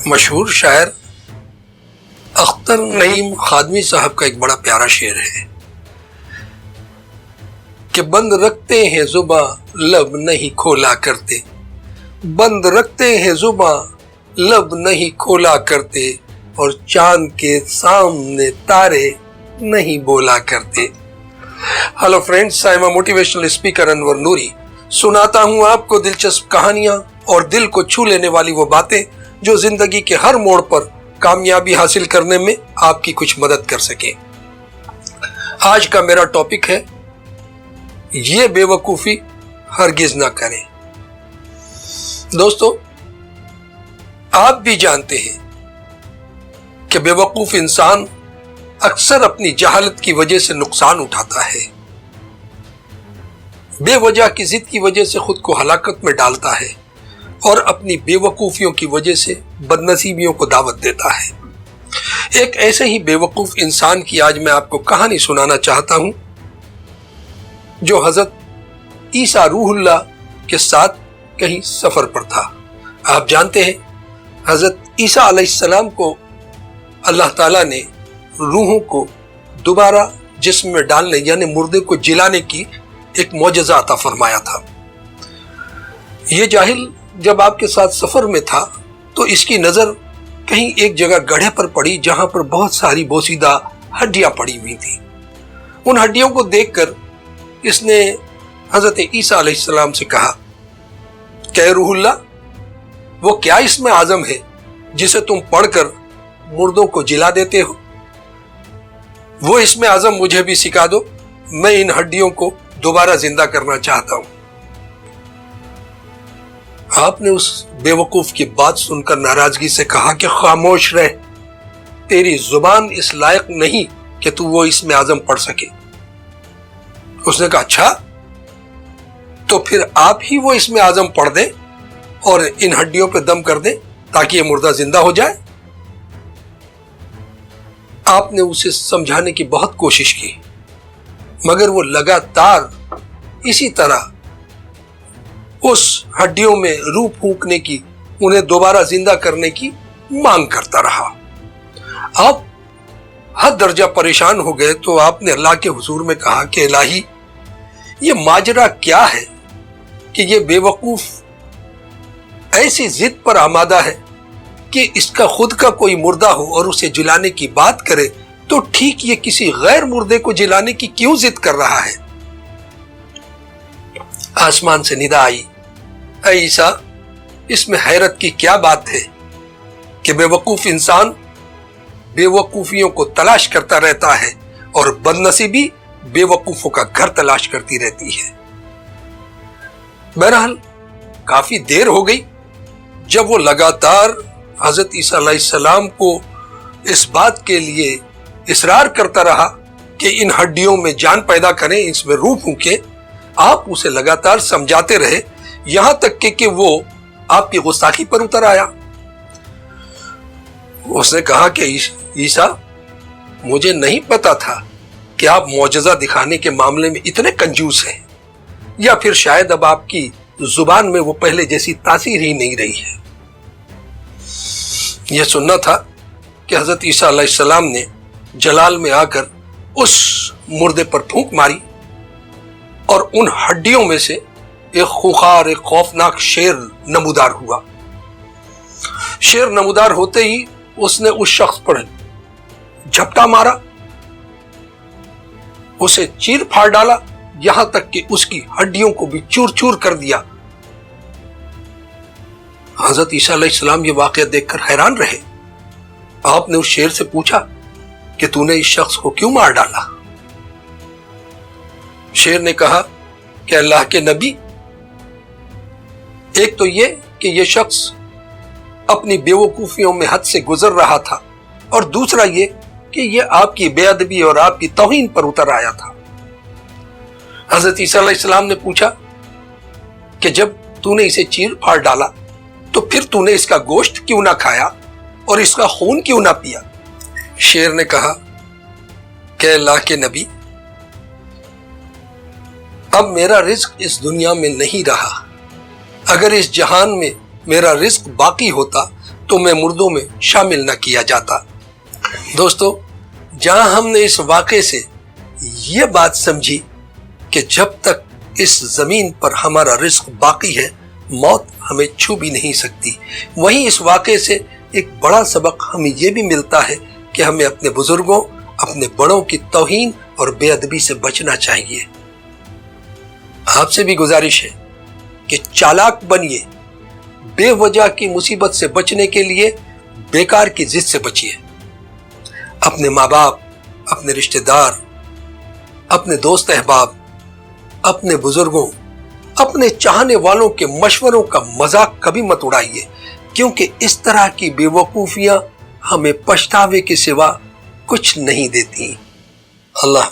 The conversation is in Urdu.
مشہور شاعر اختر نعیم خادمی صاحب کا ایک بڑا پیارا شعر ہے کہ بند رکھتے ہیں زباں لب نہیں کھولا کرتے، بند رکھتے ہیں زباں لب نہیں کھولا کرتے، اور چاند کے سامنے تارے نہیں بولا کرتے۔ Hello friends, I am a motivational speaker Anwar Noori. سناتا ہوں آپ کو دلچسپ کہانیاں اور دل کو چھو لینے والی وہ باتیں جو زندگی کے ہر موڑ پر کامیابی حاصل کرنے میں آپ کی کچھ مدد کر سکیں۔ آج کا میرا ٹاپک ہے یہ بے وقوفی ہرگز نہ کریں۔ دوستو، آپ بھی جانتے ہیں کہ بے وقوف انسان اکثر اپنی جہالت کی وجہ سے نقصان اٹھاتا ہے، بے وجہ کی ضد کی وجہ سے خود کو ہلاکت میں ڈالتا ہے اور اپنی بے وقوفیوں کی وجہ سے بدنصیبیوں کو دعوت دیتا ہے۔ ایک ایسے ہی بے وقوف انسان کی آج میں آپ کو کہانی سنانا چاہتا ہوں جو حضرت عیسیٰ روح اللہ کے ساتھ کہیں سفر پر تھا۔ آپ جانتے ہیں حضرت عیسیٰ علیہ السلام کو اللہ تعالیٰ نے روحوں کو دوبارہ جسم میں ڈالنے یعنی مردے کو جلانے کی ایک معجزہ عطا فرمایا تھا۔ یہ جاہل جب آپ کے ساتھ سفر میں تھا تو اس کی نظر کہیں ایک جگہ گڑھے پر پڑی جہاں پر بہت ساری بوسیدہ ہڈیاں پڑی ہوئی تھیں۔ ان ہڈیوں کو دیکھ کر اس نے حضرت عیسیٰ علیہ السلام سے کہا کہ اے روح اللہ، وہ کیا اسم اعظم ہے جسے تم پڑھ کر مردوں کو جلا دیتے ہو؟ وہ اسم اعظم مجھے بھی سکھا دو، میں ان ہڈیوں کو دوبارہ زندہ کرنا چاہتا ہوں۔ آپ نے اس بے وقوف کی بات سن کر ناراضگی سے کہا کہ خاموش رہ، تیری زبان اس لائق نہیں کہ تو وہ اسم اعظم پڑھ سکے۔ اس نے کہا اچھا، تو پھر آپ ہی وہ اسم اعظم پڑھ دیں اور ان ہڈیوں پہ دم کر دیں تاکہ یہ مردہ زندہ ہو جائے۔ آپ نے اسے سمجھانے کی بہت کوشش کی مگر وہ لگاتار اسی طرح اس ہڈیوں میں روح پھونکنے کی، انہیں دوبارہ زندہ کرنے کی مانگ کرتا رہا۔ آپ حد درجہ پریشان ہو گئے تو آپ نے اللہ کے حضور میں کہا کہ الہی، یہ ماجرا کیا ہے کہ یہ بے وقوف ایسی ضد پر آمادہ ہے کہ اس کا خود کا کوئی مردہ ہو اور اسے جلانے کی بات کرے تو ٹھیک یہ کسی غیر مردے کو جلانے کی کیوں ضد کر رہا ہے؟ آسمان سے ندا آئی، اے عیسیٰ، اس میں حیرت کی کیا بات ہے کہ بے وقوف انسان بے وقوفیوں کو تلاش کرتا رہتا ہے اور بدنصیبی بے وقوفوں کا گھر تلاش کرتی رہتی ہے۔ بہرحال کافی دیر ہو گئی جب وہ لگاتار حضرت عیسیٰ علیہ السلام کو اس بات کے لیے اصرار کرتا رہا کہ ان ہڈیوں میں جان پیدا کریں، اس میں روح پھونکیں۔ آپ اسے لگاتار سمجھاتے رہے یہاں تک کہ وہ آپ کی گستاخی پر اتر آیا۔ اس نے کہا کہ عیسیٰ، مجھے نہیں پتا تھا کہ آپ معجزہ دکھانے کے معاملے میں اتنے کنجوس ہیں، یا پھر شاید اب آپ کی زبان میں وہ پہلے جیسی تاثیر ہی نہیں رہی ہے۔ یہ سننا تھا کہ حضرت عیسیٰ علیہ السلام نے جلال میں آ کر اس مردے پر پھونک ماری اور ان ہڈیوں میں سے ایک خوخار، ایک خوفناک شیر نمودار ہوا۔ شیر نمودار ہوتے ہی اس نے اس شخص پر جھپٹا مارا، اسے چیر پھاڑ ڈالا، یہاں تک کہ اس کی ہڈیوں کو بھی چور چور کر دیا۔ حضرت عیسیٰ علیہ السلام یہ واقعہ دیکھ کر حیران رہے۔ آپ نے اس شیر سے پوچھا کہ تو نے اس شخص کو کیوں مار ڈالا؟ شیر نے کہا کہ اللہ کے نبی، ایک تو یہ کہ یہ شخص اپنی بے وقوفیوں میں حد سے گزر رہا تھا، اور دوسرا یہ کہ یہ آپ کی بے ادبی اور آپ کی توہین پر اتر آیا تھا۔ حضرت عیسیٰ علیہ السلام نے پوچھا کہ جب تو نے اسے چیر پھاڑ ڈالا تو پھر تو نے اس کا گوشت کیوں نہ کھایا اور اس کا خون کیوں نہ پیا؟ شیر نے کہا کہ اللہ کے نبی، اب میرا رزق اس دنیا میں نہیں رہا، اگر اس جہان میں میرا رزق باقی ہوتا تو میں مردوں میں شامل نہ کیا جاتا۔ دوستو، جہاں ہم نے اس واقعے سے یہ بات سمجھی کہ جب تک اس زمین پر ہمارا رزق باقی ہے موت ہمیں چھو بھی نہیں سکتی، وہیں اس واقعے سے ایک بڑا سبق ہمیں یہ بھی ملتا ہے کہ ہمیں اپنے بزرگوں، اپنے بڑوں کی توہین اور بے ادبی سے بچنا چاہیے۔ آپ سے بھی گزارش ہے کہ چالاک بنیے، بے وجہ کی مصیبت سے بچنے کے لیے بیکار کی ضد سے بچیے۔ اپنے ماں باپ، اپنے رشتہ دار، اپنے دوست احباب، اپنے بزرگوں، اپنے چاہنے والوں کے مشوروں کا مذاق کبھی مت اڑائیے، کیونکہ اس طرح کی بے وقوفیاں ہمیں پچھتاوے کے سوا کچھ نہیں دیتی۔ اللہ